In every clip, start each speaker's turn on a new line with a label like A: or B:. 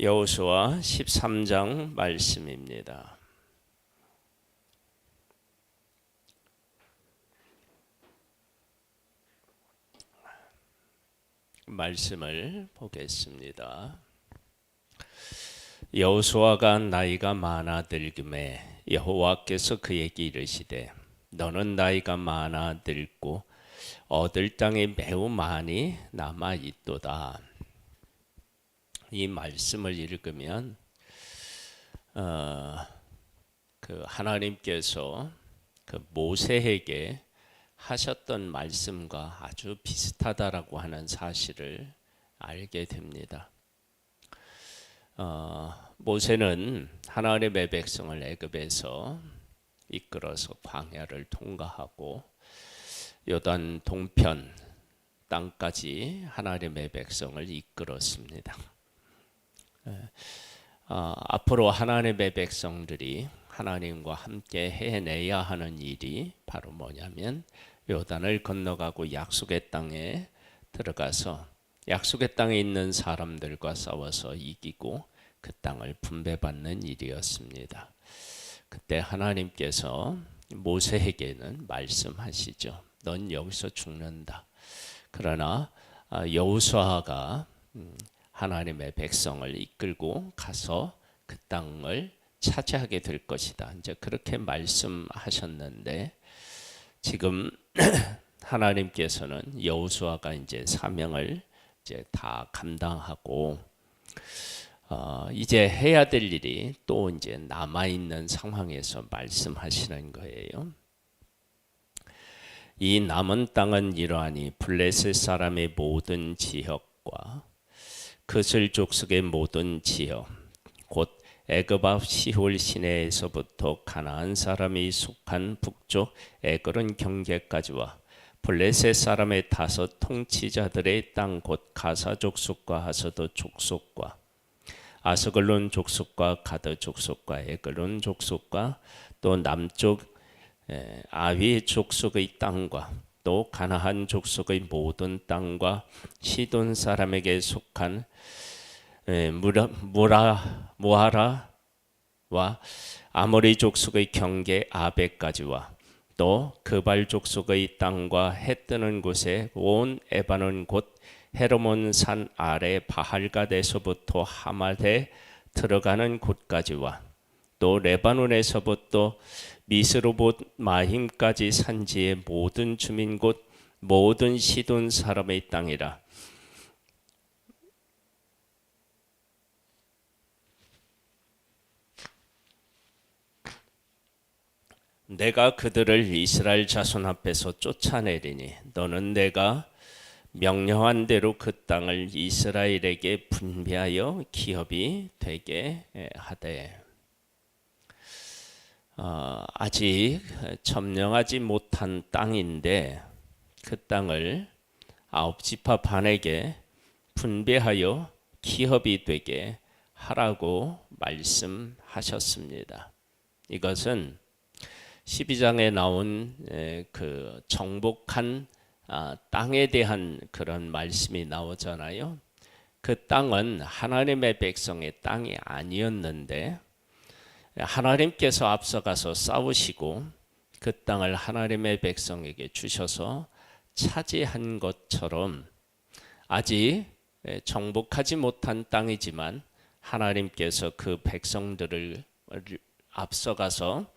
A: 여호수아 13장 말씀입니다. 말씀을 보겠습니다. 여호수아가 나이가 많아 늙음에 여호와께서 그에게 이르시되 너는 나이가 많아 늙고 얻을 땅이 매우 많이 남아 있도다. 이 말씀을 읽으면 하나님께서 그 모세에게 하셨던 말씀과 아주 비슷하다라고 하는 사실을 알게 됩니다. 모세는 하나님의 백성을 애굽에서 이끌어서 광야를 통과하고 요단 동편 땅까지 하나님의 백성을 이끌었습니다. 앞으로 하나님의 백성들이 하나님과 함께 해내야 하는 일이 바로 뭐냐면 요단을 건너가고 약속의 땅에 들어가서 약속의 땅에 있는 사람들과 싸워서 이기고 그 땅을 분배받는 일이었습니다. 그때 하나님께서 모세에게는 말씀하시죠. 넌 여기서 죽는다. 그러나 여호수아가 하나님의 백성을 이끌고 가서 그 땅을 차지하게 될 것이다. 이제 그렇게 말씀하셨는데 지금 하나님께서는 여호수아가 이제 사명을 이제 다 감당하고 이제 해야 될 일이 또 이제 남아 있는 상황에서 말씀하시는 거예요. 이 남은 땅은 이러하니 블레셋 사람의 모든 지역과 그슬 족속의 모든 지역 곧 애굽 앞 시홀 시내에서부터 가나안 사람이 속한 북쪽 에그론 경계까지와 블레셋 사람의 다섯 통치자들의 땅 곧 가사 족속과 하서도 족속과 아스글론 족속과 가드 족속과 에글론 족속과 또 남쪽 아위 족속의 땅과 또 가나안 족속의 모든 땅과 시돈 사람에게 속한 무하라와 아모리 족속의 경계 아베까지와 또 그발 족속의 땅과 해 뜨는 곳에 온 에바논 곧 헤르몬 산 아래 바할갓에서부터 하맛에 들어가는 곳까지와 또 레바논에서부터 미스로봇 마힘까지 산지의 모든 주민 곧 모든 시돈 사람의 땅이라. 내가 그들을 이스라엘 자손 앞에서 쫓아내리니 너는 내가 명령한 대로 그 땅을 이스라엘에게 분배하여 기업이 되게 하되 아직 점령하지 못한 땅인데 그 땅을 아홉 지파 반에게 분배하여 기업이 되게 하라고 말씀하셨습니다. 이것은 12장에 나온 그 정복한 땅에 대한 그런 말씀이 나오잖아요. 그 땅은 하나님의 백성의 땅이 아니었는데 하나님께서 앞서가서 싸우시고 그 땅을 하나님의 백성에게 주셔서 차지한 것처럼 아직 정복하지 못한 땅이지만 하나님께서 그 백성들을 앞서가서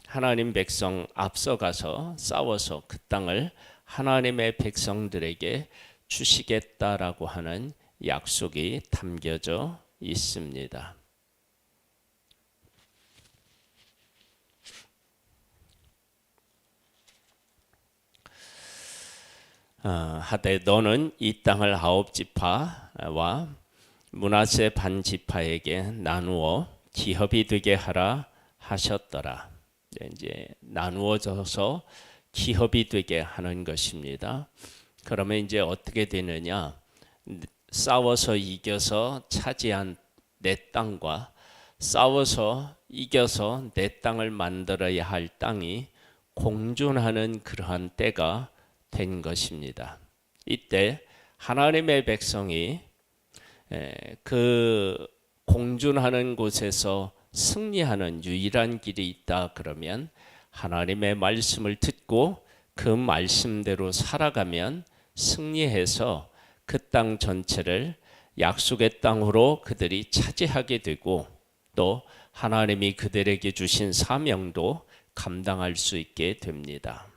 A: 하나님 백성 앞서가서 싸워서 그 땅을 하나님의 백성들에게 주시겠다라고 하는 약속이 담겨져 있습니다. 하되 너는 이 땅을 아홉 지파와 므낫세 반 지파에게 나누어 기업이 되게 하라 하셨더라. 이제 나누어져서 기업이 되게 하는 것입니다. 그러면 이제 어떻게 되느냐? 싸워서 이겨서 차지한 내 땅과 싸워서 이겨서 내 땅을 만들어야 할 땅이 공존하는 그러한 때가 된 것입니다. 이때 하나님의 백성이 그 공존하는 곳에서 승리하는 유일한 길이 있다 그러면 하나님의 말씀을 듣고 그 말씀대로 살아가면 승리해서 그 땅 전체를 약속의 땅으로 그들이 차지하게 되고 또 하나님이 그들에게 주신 사명도 감당할 수 있게 됩니다.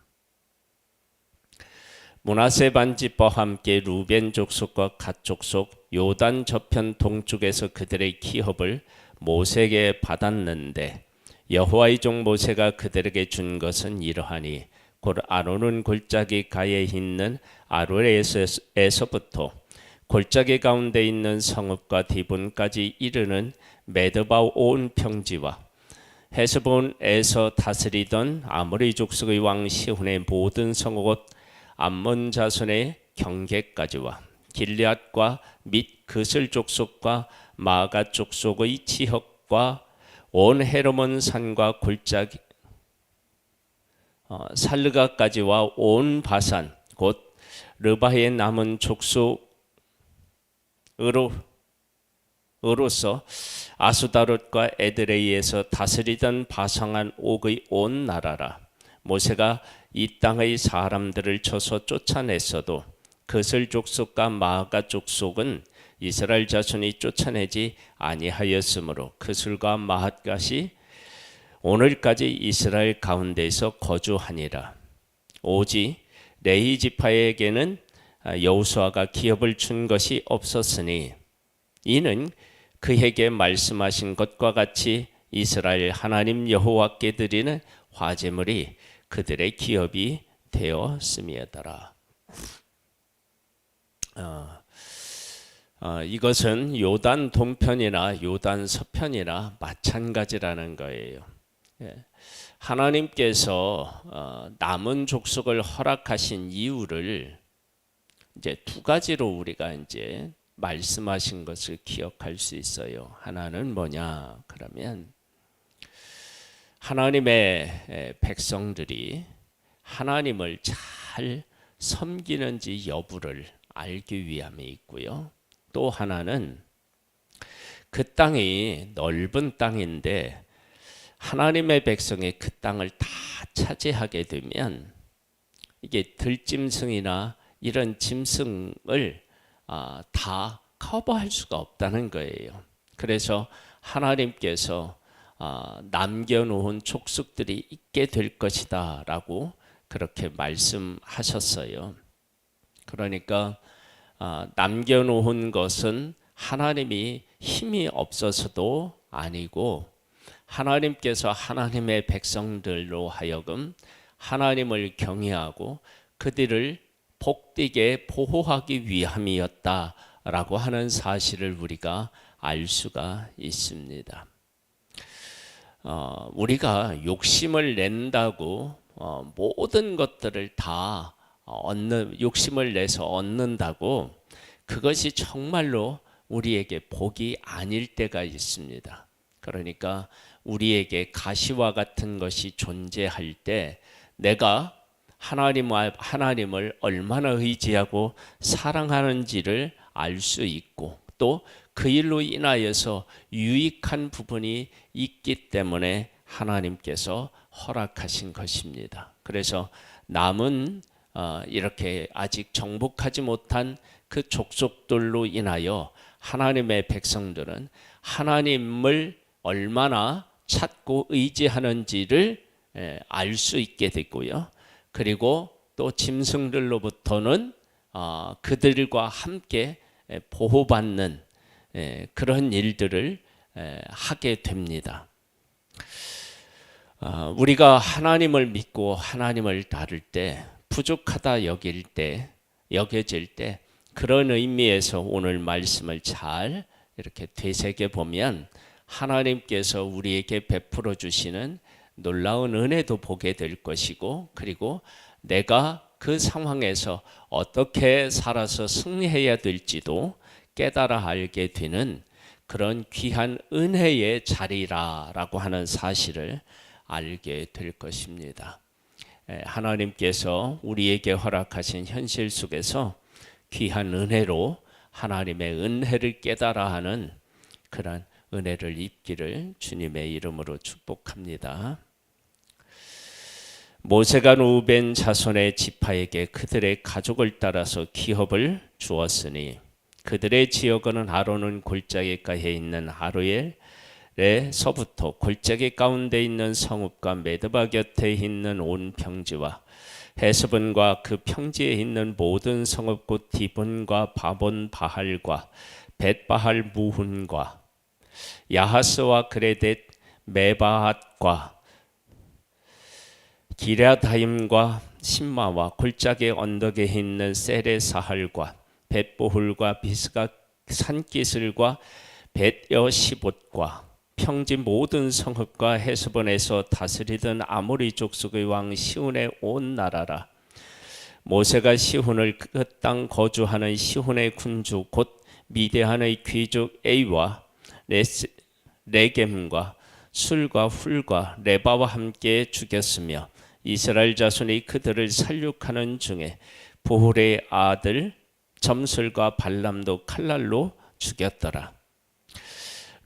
A: 므낫세 반지파와 함께 루벤 족속과 갓 족속 요단 저편 동쪽에서 그들의 기업을 모세에게 받았는데 여호와의 종 모세가 그들에게 준 것은 이러하니 곧 아론은 골짜기 가에 있는 아로에서부터 골짜기 가운데 있는 성읍과 디본까지 이르는 메드바 온 평지와 헤스본에서 다스리던 아모리 족속의 왕 시혼의 모든 성읍 암몬 자손의 경계까지와 길앗과 및 그슬 족속과 마가 족속의 지역과 온 헤르몬 산과 골짜기 살르가까지와 온 바산 곧 르바의 남은 족속으로서 아수다롯과 에드레이에서 다스리던 바상한 옥의 온 나라라. 모세가 이 땅의 사람들을 쳐서 쫓아냈어도 그슬 족속과 마가 족속은 이스라엘 자손이 쫓아내지 아니하였으므로 그슬과 마핫갓이 오늘까지 이스라엘 가운데에서 거주하니라. 오직 레위 지파에게는 여호수아가 기업을 준 것이 없었으니 이는 그에게 말씀하신 것과 같이 이스라엘 하나님 여호와께 드리는 화제물이 그들의 기업이 되었음이었더라. 이것은 요단 동편이나 요단 서편이나 마찬가지라는 거예요. 하나님께서 남은 족속을 허락하신 이유를 이제 두 가지로 우리가 이제 말씀하신 것을 기억할 수 있어요. 하나는 뭐냐? 그러면 하나님의 백성들이 하나님을 잘 섬기는지 여부를 알기 위함에 있고요. 또 하나는 그 땅이 넓은 땅인데 하나님의 백성이 그 땅을 다 차지하게 되면 이게 들짐승이나 이런 짐승을 다 커버할 수가 없다는 거예요. 그래서 하나님께서 남겨놓은 족속들이 있게 될 것이다 라고 그렇게 말씀하셨어요. 그러니까 남겨놓은 것은 하나님이 힘이 없어서도 아니고 하나님께서 하나님의 백성들로 하여금 하나님을 경외하고 그들을 복되게 보호하기 위함이었다라고 하는 사실을 우리가 알 수가 있습니다. 우리가 욕심을 낸다고 모든 것들을 다 욕심을 내서 얻는다고 그것이 정말로 우리에게 복이 아닐 때가 있습니다. 그러니까 우리에게 가시와 같은 것이 존재할 때 내가 하나님을 얼마나 의지하고 사랑하는지를 알 수 있고 또 그 일로 인하여서 유익한 부분이 있기 때문에 하나님께서 허락하신 것입니다. 그래서 남은 이렇게 아직 정복하지 못한 그 족속들로 인하여 하나님의 백성들은 하나님을 얼마나 찾고 의지하는지를 알 수 있게 됐고요. 그리고 또 짐승들로부터는 그들과 함께 보호받는 그런 일들을 하게 됩니다. 우리가 하나님을 믿고 하나님을 따를 때 부족하다 여겨질 때 그런 의미에서 오늘 말씀을 잘 이렇게 되새겨 보면 하나님께서 우리에게 베풀어 주시는 놀라운 은혜도 보게 될 것이고 그리고 내가 그 상황에서 어떻게 살아서 승리해야 될지도 깨달아 알게 되는 그런 귀한 은혜의 자리라고 하는 사실을 알게 될 것입니다. 하나님께서 우리에게 허락하신 현실 속에서 귀한 은혜로 하나님의 은혜를 깨달아 하는 그런 은혜를 입기를 주님의 이름으로 축복합니다. 모세가 루벤 자손의 지파에게 그들의 가족을 따라서 기업을 주었으니 그들의 지역은 아론은 골짜기가에 있는 아로엘에서부터 골짜기 가운데 있는 성읍과 메드바 곁에 있는 온 평지와 헤스본과 그 평지에 있는 모든 성읍 곧 디본과 바본 바할과 벳바할 무훈과 야하스와 그레댓 메바핫과 기랴다임과 신마와 골짜기 언덕에 있는 세레사할과 벳보hul과 비스가 산기슬과 벳여시봇과 평지 모든 성읍과 헤스본에서 다스리던 아모리 족속의 왕 시훈의 온 나라라. 모세가 시훈을 그 땅 거주하는 시훈의 군주 곧 미디안의 귀족 에이와 레겜과 술과 훌과 레바와 함께 죽였으며 이스라엘 자손이 그들을 살육하는 중에 보홀의 아들 점술과 발람도 칼날로 죽였더라.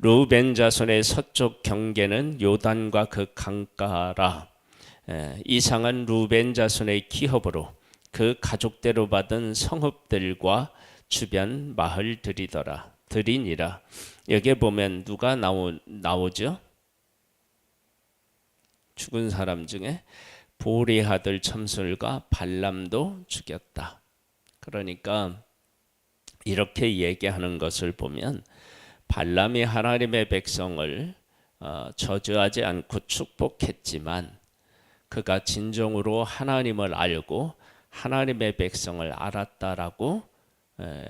A: 루벤 자손의 서쪽 경계는 요단과 그 강가라. 이상한 루벤 자손의 기업으로 그 가족대로 받은 성읍들과 주변 마을들이더라. 들이니라. 여기에 보면 누가 나오죠? 죽은 사람 중에 보홀의 아들 점술과 발람도 죽였다. 그러니까 이렇게 얘기하는 것을 보면 발람이 하나님의 백성을 저주하지 않고 축복했지만 그가 진정으로 하나님을 알고 하나님의 백성을 알았다라고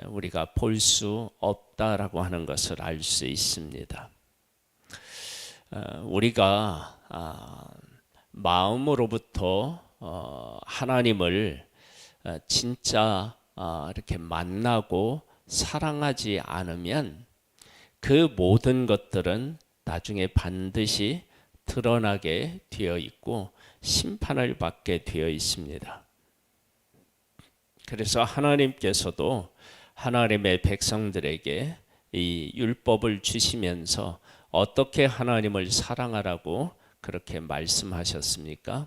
A: 우리가 볼 수 없다라고 하는 것을 알 수 있습니다. 우리가 마음으로부터 하나님을 진짜 이렇게 만나고 사랑하지 않으면 그 모든 것들은 나중에 반드시 드러나게 되어 있고 심판을 받게 되어 있습니다. 그래서 하나님께서도 하나님의 백성들에게 이 율법을 주시면서 어떻게 하나님을 사랑하라고 그렇게 말씀하셨습니까?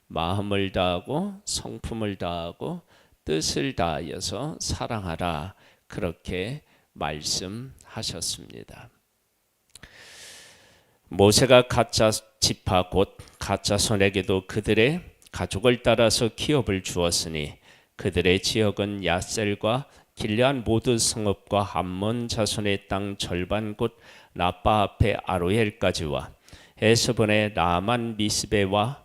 A: 마음을 다하고 성품을 다하고 뜻을 다하여서 사랑하라 그렇게 말씀하셨습니다. 모세가 가짜 지파 곧 가짜손에게도 그들의 가족을 따라서 기업을 주었으니 그들의 지역은 야셀과 길르앗 모든 성읍과 암몬 자손의 땅 절반 곧 라빠 앞에 아로엘까지와 헤스본의 라만 미스베와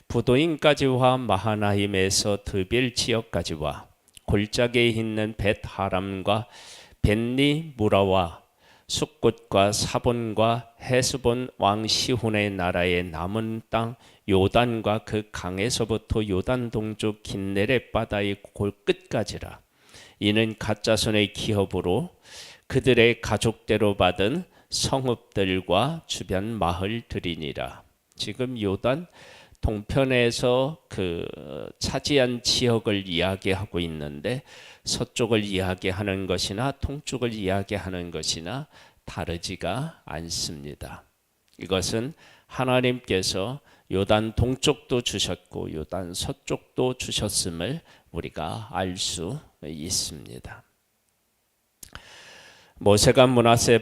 A: 부도인까지와 마하나임에서 드빌 지역까지와 골짜기에 있는 벳하람과 벳니 무라와 숫곳과 사본과 헤스본 왕 시혼의 나라의 남은 땅 요단과 그 강에서부터 요단 동쪽 긴네렛 바다의 골끝까지라. 이는 가짜손의 기업으로 그들의 가족대로 받은 성읍들과 주변 마을들이니라. 지금 요단 동편에서 그 차지한 지역을 이야기하고 있는데 서쪽을 이야기하는 것이나 동쪽을 이야기하는 것이나 다르지가 않습니다. 이것은 하나님께서 요단 동쪽도 주셨고 요단 서쪽도 주셨음을 우리가 알 수 있습니다. 모세가 므낫세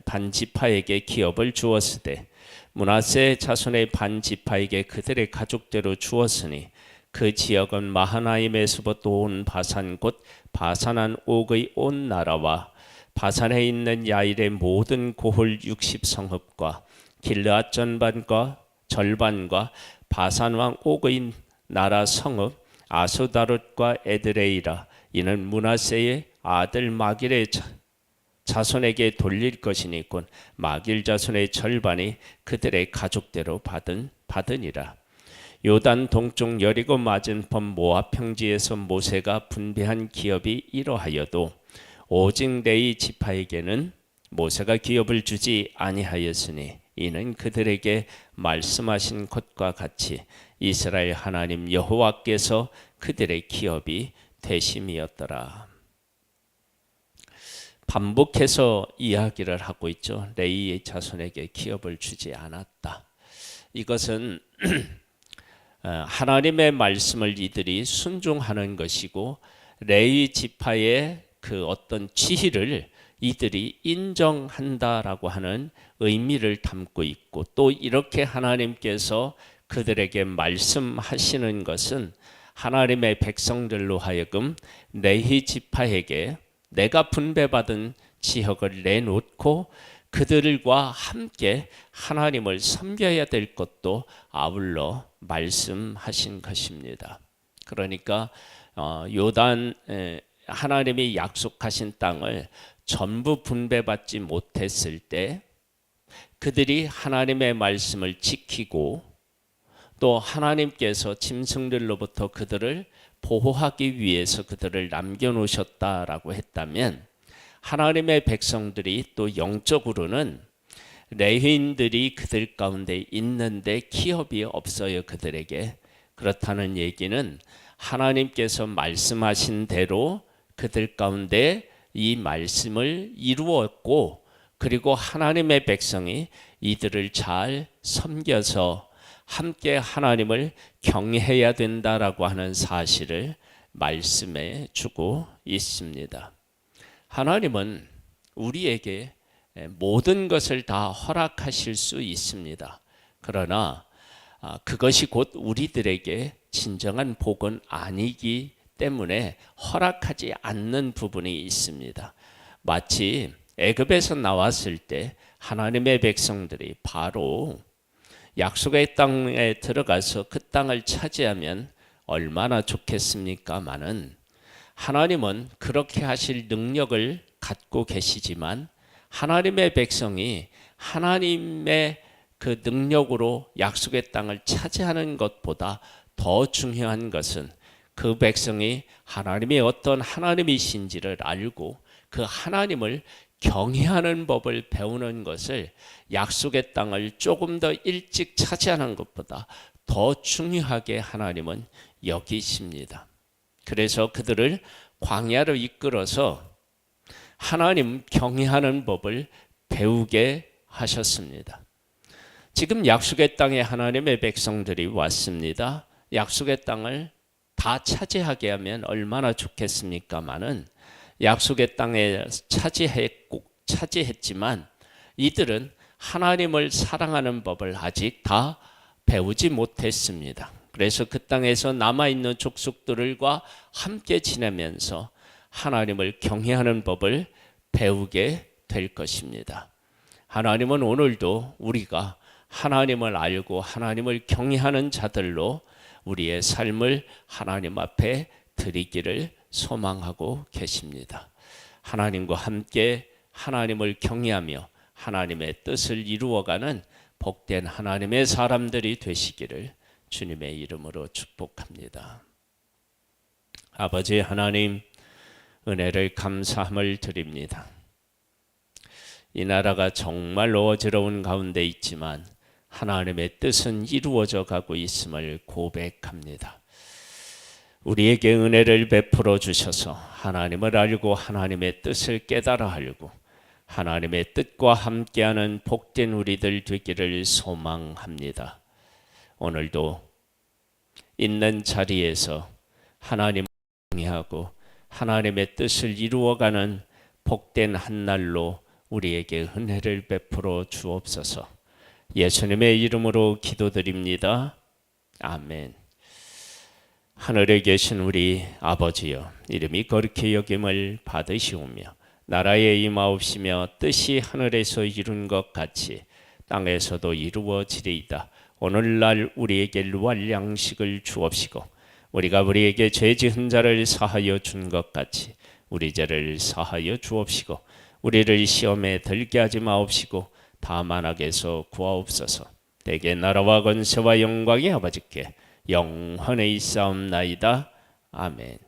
A: 반지파에게 기업을 주었으되 므낫세 자손의 반지파에게 그들의 가족대로 주었으니 그 지역은 마하나임에서부터 온 바산 곧 바산한 옥의 온 나라와 바산에 있는 야일의 모든 고홀 60성읍과 길르앗 절반과 바산 왕 옥의 나라 성읍 아스다롯과 에드레이라. 이는 므낫세의 아들 마길의 자손에게 돌릴 것이니 곧 마길 자손의 절반이 그들의 가족대로 받으니라. 요단 동쪽 여리고 맞은편 모압 평지에서 모세가 분배한 기업이 이러하여도 오직 레위 지파에게는 모세가 기업을 주지 아니하였으니 이는 그들에게 말씀하신 것과 같이 이스라엘 하나님 여호와께서 그들의 기업이 되심이었더라. 반복해서 이야기를 하고 있죠. 레위의 자손에게 기업을 주지 않았다. 이것은 하나님의 말씀을 이들이 순종하는 것이고 레위 지파의 그 어떤 지위를 이들이 인정한다라고 하는 의미를 담고 있고, 또 이렇게 하나님께서 그들에게 말씀하시는 것은 하나님의 백성들로 하여금 레위 지파에게 내가 분배받은 지역을 내놓고 그들과 함께 하나님을 섬겨야 될 것도 아울러 말씀하신 것입니다. 그러니까 요단 하나님이 약속하신 땅을 전부 분배받지 못했을 때 그들이 하나님의 말씀을 지키고 또 하나님께서 짐승들로부터 그들을 보호하기 위해서 그들을 남겨놓으셨다라고 했다면, 하나님의 백성들이 또 영적으로는 레위인들이 그들 가운데 있는데 기업이 없어요, 그들에게. 그렇다는 얘기는 하나님께서 말씀하신 대로 그들 가운데 이 말씀을 이루었고, 그리고 하나님의 백성이 이들을 잘 섬겨서 함께 하나님을 경외해야 된다라고 하는 사실을 말씀해 주고 있습니다. 하나님은 우리에게 모든 것을 다 허락하실 수 있습니다. 그러나 그것이 곧 우리들에게 진정한 복은 아니기 때문에 허락하지 않는 부분이 있습니다. 마치 애굽에서 나왔을 때 하나님의 백성들이 바로 약속의 땅에 들어가서 그 땅을 차지하면 얼마나 좋겠습니까마는, 하나님은 그렇게 하실 능력을 갖고 계시지만 하나님의 백성이 하나님의 그 능력으로 약속의 땅을 차지하는 것보다 더 중요한 것은 그 백성이 하나님이 어떤 하나님이신지를 알고 그 하나님을 경외하는 법을 배우는 것을 약속의 땅을 조금 더 일찍 차지하는 것보다 더 중요하게 하나님은 여기십니다. 그래서 그들을 광야로 이끌어서 하나님 경외하는 법을 배우게 하셨습니다. 지금 약속의 땅에 하나님의 백성들이 왔습니다. 약속의 땅을 다 차지하게 하면 얼마나 좋겠습니까마는, 약속의 땅에 차지했지만 이들은 하나님을 사랑하는 법을 아직 다 배우지 못했습니다. 그래서 그 땅에서 남아있는 족속들과 함께 지내면서 하나님을 경외하는 법을 배우게 될 것입니다. 하나님은 오늘도 우리가 하나님을 알고 하나님을 경외하는 자들로 우리의 삶을 하나님 앞에 드리기를 소망하고 계십니다. 하나님과 함께 하나님을 경외하며 하나님의 뜻을 이루어가는 복된 하나님의 사람들이 되시기를 주님의 이름으로 축복합니다. 아버지 하나님, 은혜를 감사함을 드립니다. 이 나라가 정말 어지러운 가운데 있지만 하나님의 뜻은 이루어져 가고 있음을 고백합니다. 우리에게 은혜를 베풀어 주셔서 하나님을 알고 하나님의 뜻을 깨달아 알고 하나님의 뜻과 함께하는 복된 우리들 되기를 소망합니다. 오늘도 있는 자리에서 하나님을 경외하고 하나님의 뜻을 이루어가는 복된 한 날로 우리에게 은혜를 베풀어 주옵소서. 예수님의 이름으로 기도드립니다. 아멘. 하늘에 계신 우리 아버지여, 이름이 거룩히 여김을 받으시오며 나라에 임하옵시며 뜻이 하늘에서 이룬 것 같이 땅에서도 이루어지리이다. 오늘날 우리에게 루알 양식을 주옵시고 우리가 우리에게 죄 지은 자를 사하여 준 것 같이 우리 죄를 사하여 주옵시고 우리를 시험에 들게 하지 마옵시고 다만 악에서 구하옵소서. 대개 나라와 권세와 영광이 아버지께 영원히 있사옵나이다. 아멘.